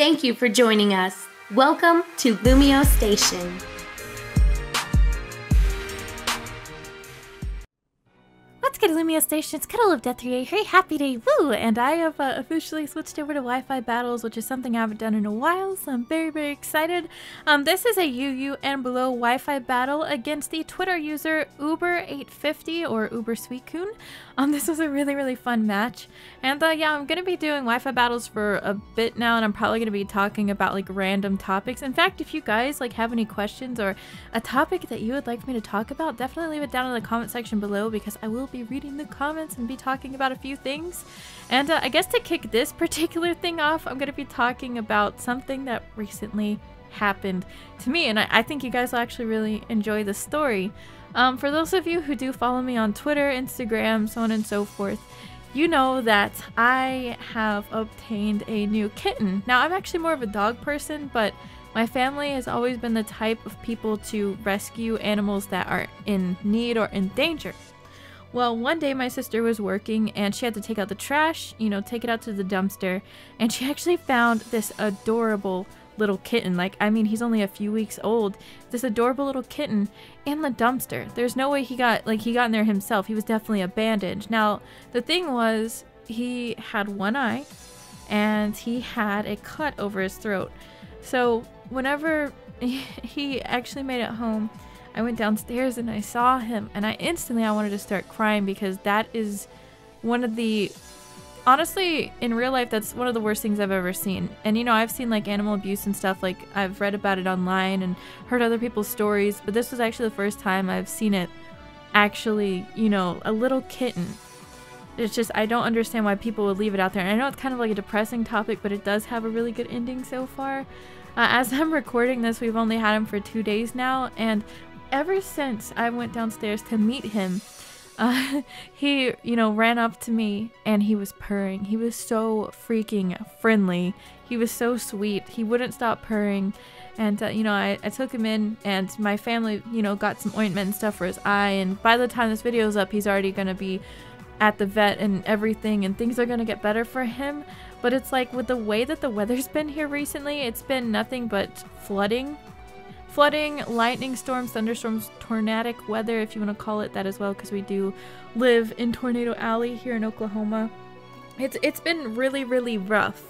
Thank you for joining us. Welcome to LumioseStation. What's good, LumioseStation? It's CuddleofDeath here. Hey, happy day, woo! And I have officially switched over to Wi-Fi battles, which is something I haven't done in a while, so I'm very, very excited. This is a UU and below Wi-Fi battle against the Twitter user Uber850 or UberSuicune. This was a really, really fun match. And yeah, I'm gonna be doing Wi-Fi battles for a bit now, and I'm probably gonna be talking about like random topics. In fact, if you guys like have any questions or a topic that you would like me to talk about, definitely leave it down in the comment section below, because I will be reading the comments and be talking about a few things. And I guess to kick this particular thing off, I'm gonna be talking about something that recently happened to me, and I think you guys will actually really enjoy the story. For those of you who do follow me on Twitter, Instagram, so on and so forth, you know that I have obtained a new kitten. Now, I'm actually more of a dog person, but my family has always been the type of people to rescue animals that are in need or in danger. Well, one day my sister was working and she had to take out the trash, you know, take it out to the dumpster, and she actually found this adorable little kitten. Like, I mean, he's only a few weeks old. This adorable little kitten in the dumpster. There's no way he got in there himself. He was definitely abandoned. Now, the thing was, he had one eye and he had a cut over his throat. So whenever he actually made it home, I went downstairs and I saw him, and I wanted to start crying, because that is one of the, honestly, in real life, that's one of the worst things I've ever seen. And you know, I've seen like animal abuse and stuff, like I've read about it online and heard other people's stories, but this was actually the first time I've seen it actually, you know, a little kitten. It's just, I don't understand why people would leave it out there. And I know it's kind of like a depressing topic, but it does have a really good ending so far. As I'm recording this, we've only had him for 2 days now, and ever since I went downstairs to meet him, he, you know, ran up to me and he was purring. He was so freaking friendly. He was so sweet. He wouldn't stop purring. And, you know, I took him in, and my family, you know, got some ointment and stuff for his eye. And by the time this video is up, he's already going to be at the vet and everything, and things are going to get better for him. But it's like, with the way that the weather's been here recently, it's been nothing but flooding, lightning storms, thunderstorms, tornadic weather, if you want to call it that as well, because we do live in Tornado Alley here in Oklahoma. It's been really, really rough.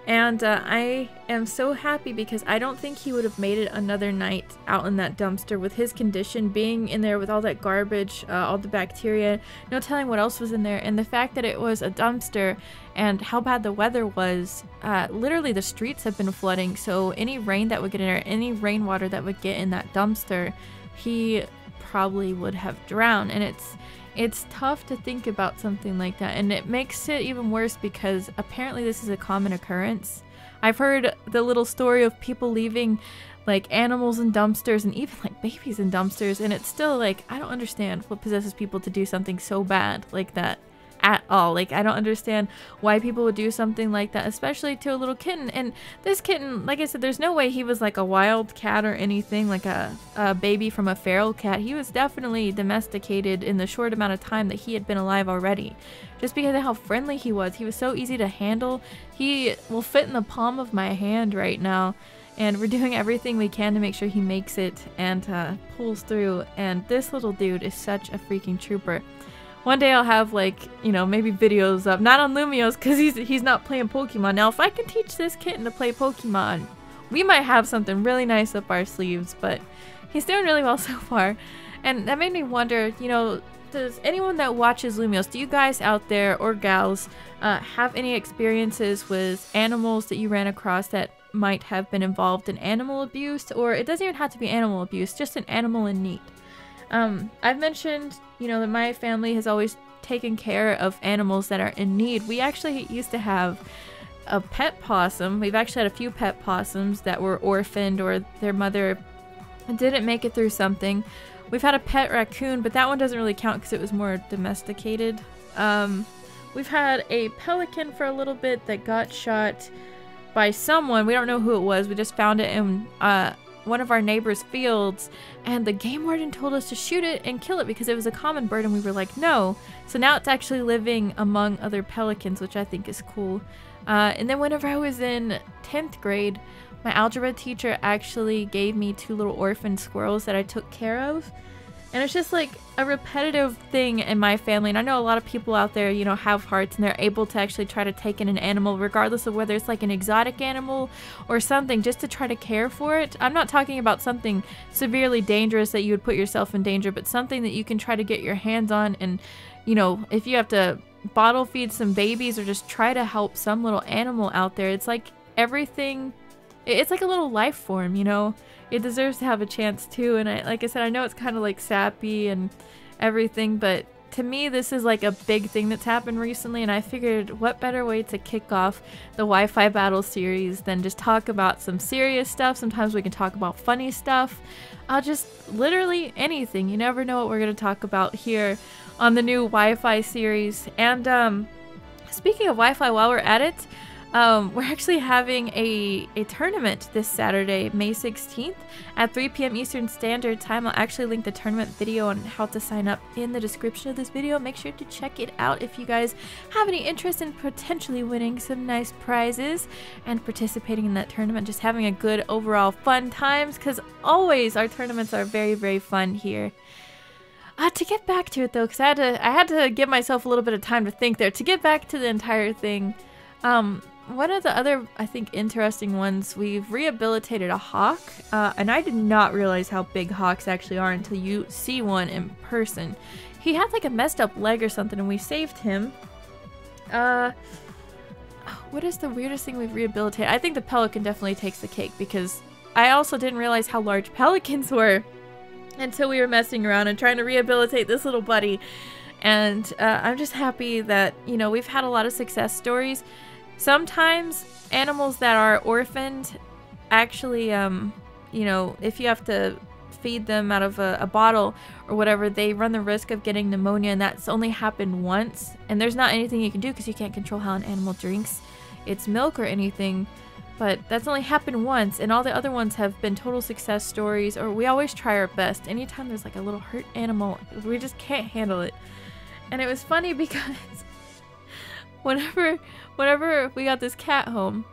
And I am so happy, because I don't think he would have made it another night out in that dumpster with his condition, being in there with all that garbage, all the bacteria, no telling what else was in there. And the fact that it was a dumpster and how bad the weather was, literally the streets have been flooding. So any rain that would get in there, any rainwater that would get in that dumpster, he probably would have drowned. And it's tough to think about something like that, and it makes it even worse because apparently this is a common occurrence. I've heard the little story of people leaving like animals in dumpsters and even like babies in dumpsters, and it's still like, I don't understand what possesses people to do something so bad like that at all. Like, I don't understand why people would do something like that, especially to a little kitten. And this kitten, like I said, there's no way he was like a wild cat or anything, like a baby from a feral cat. He was definitely domesticated in the short amount of time that he had been alive already, just because of how friendly he was. He was so easy to handle. He will fit in the palm of my hand right now, and we're doing everything we can to make sure he makes it and pulls through. And this little dude is such a freaking trooper. One day I'll have, like, you know, maybe videos up, not on Lumiose, because he's not playing Pokemon. Now, if I can teach this kitten to play Pokemon, we might have something really nice up our sleeves, but he's doing really well so far. And that made me wonder, you know, does anyone that watches Lumiose, do you guys out there, or gals, have any experiences with animals that you ran across that might have been involved in animal abuse? Or it doesn't even have to be animal abuse, just an animal in need. I've mentioned, you know, that my family has always taken care of animals that are in need. We actually used to have a pet possum. We've actually had a few pet possums that were orphaned, or their mother didn't make it through something. We've had a pet raccoon, but that one doesn't really count because it was more domesticated. We've had a pelican for a little bit that got shot by someone. We don't know who it was. We just found it in one of our neighbor's fields, and the game warden told us to shoot it and kill it because it was a common bird, and we were like, no. So now it's actually living among other pelicans, which I think is cool. And then whenever I was in 10th grade, my algebra teacher actually gave me 2 little orphan squirrels that I took care of. And it's just like a repetitive thing in my family. And I know a lot of people out there, you know, have hearts and they're able to actually try to take in an animal, regardless of whether it's like an exotic animal or something, just to try to care for it. I'm not talking about something severely dangerous that you would put yourself in danger, but something that you can try to get your hands on. And, you know, if you have to bottle feed some babies or just try to help some little animal out there, it's like everything, it's like a little life form, you know? It deserves to have a chance too. And like I said, I know it's kind of like sappy and everything, but to me this is like a big thing that's happened recently, and I figured what better way to kick off the Wi-Fi battle series than just talk about some serious stuff. Sometimes we can talk about funny stuff. Just literally anything. You never know what we're going to talk about here on the new Wi-Fi series. And speaking of Wi-Fi, while we're at it, we're actually having a tournament this Saturday, May 16th at 3 p.m. Eastern Standard Time. I'll actually link the tournament video on how to sign up in the description of this video. Make sure to check it out if you guys have any interest in potentially winning some nice prizes and participating in that tournament, just having a good overall fun times, because always our tournaments are very, very fun here. To get back to it though, because I had to give myself a little bit of time to think there. To get back to the entire thing, one of the other, I think, interesting ones, we've rehabilitated a hawk, and I did not realize how big hawks actually are until you see one in person. He had like a messed up leg or something, and we saved him. What is the weirdest thing we've rehabilitated? I think the pelican definitely takes the cake, because I also didn't realize how large pelicans were until we were messing around and trying to rehabilitate this little buddy. And I'm just happy that, you know, we've had a lot of success stories. Sometimes animals that are orphaned actually, you know, if you have to feed them out of a bottle or whatever, they run the risk of getting pneumonia, and that's only happened once. And there's not anything you can do because you can't control how an animal drinks its milk or anything. But that's only happened once, and all the other ones have been total success stories, or we always try our best. Anytime there's like a little hurt animal, we just can't handle it. And it was funny because whenever we got this cat home,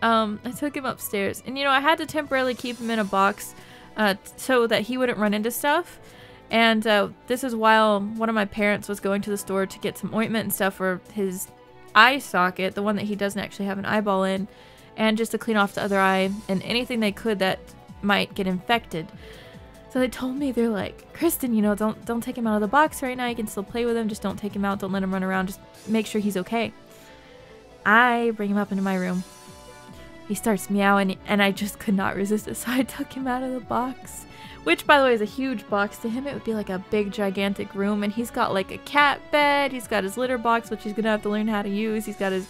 I took him upstairs, and you know, I had to temporarily keep him in a box so that he wouldn't run into stuff. And this is while one of my parents was going to the store to get some ointment and stuff for his eye socket, the one that he doesn't actually have an eyeball in, and just to clean off the other eye and anything they could that might get infected. So they told me, they're like, Kristen, you know, don't take him out of the box right now. You can still play with him. Just don't take him out. Don't let him run around. Just make sure he's okay. I bring him up into my room. He starts meowing, and I just could not resist it. So I took him out of the box, which, by the way, is a huge box. To him, it would be like a big, gigantic room. And he's got like a cat bed. He's got his litter box, which he's going to have to learn how to use. He's got his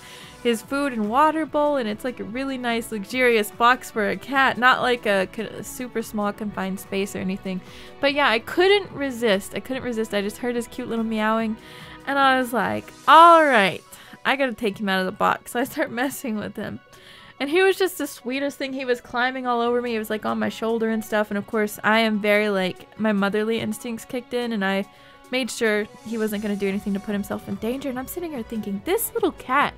food and water bowl, and it's like a really nice, luxurious box for a cat, not like a super small confined space or anything. But yeah, I couldn't resist. I just heard his cute little meowing, and I was like, all right, I gotta take him out of the box. So I start messing with him, and he was just the sweetest thing. He was climbing all over me. He was like on my shoulder and stuff, and of course I am very, like, my motherly instincts kicked in, and I made sure he wasn't gonna do anything to put himself in danger. And I'm sitting here thinking, this little cat,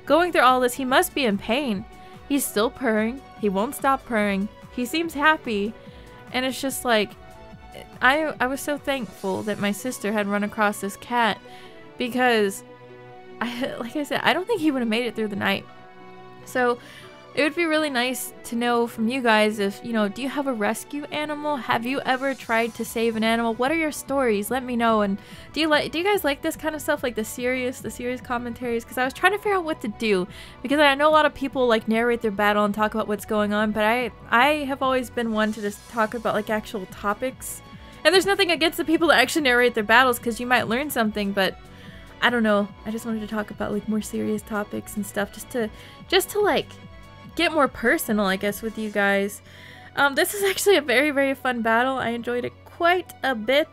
going through all this, he must be in pain. He's still purring. He won't stop purring. He seems happy. And it's just like, I was so thankful that my sister had run across this cat, because like I said, I don't think he would have made it through the night. So it would be really nice to know from you guys if, you know, do you have a rescue animal? Have you ever tried to save an animal? What are your stories? Let me know. And do you guys like this kind of stuff, like the serious commentaries? Because I was trying to figure out what to do, because I know a lot of people like narrate their battle and talk about what's going on, but I have always been one to just talk about like actual topics. And there's nothing against the people that actually narrate their battles, because you might learn something, but I don't know. I just wanted to talk about like more serious topics and stuff, just to like get more personal, I guess, with you guys. This is actually a very, very fun battle. I enjoyed it quite a bit.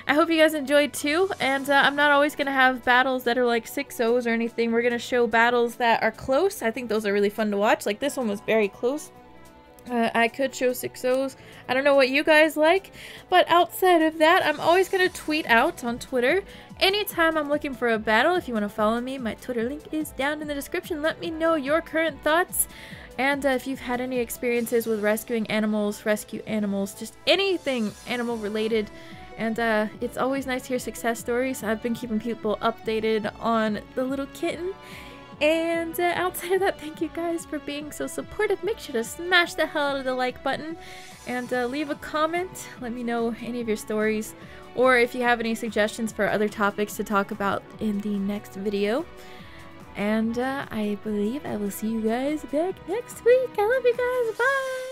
I hope you guys enjoyed too. And I'm not always going to have battles that are like 6-0s or anything. We're going to show battles that are close. I think those are really fun to watch. Like this one was very close. I could show 6-0s. I don't know what you guys like, but outside of that, I'm always going to tweet out on Twitter anytime I'm looking for a battle. If you want to follow me, my Twitter link is down in the description. Let me know your current thoughts, and if you've had any experiences with rescuing animals, rescue animals, just anything animal related. And it's always nice to hear success stories. I've been keeping people updated on the little kitten. And outside of that, thank you guys for being so supportive. Make sure to smash the hell out of the like button and leave a comment. Let me know any of your stories, or if you have any suggestions for other topics to talk about in the next video. And I believe I will see you guys back next week. I love you guys. Bye!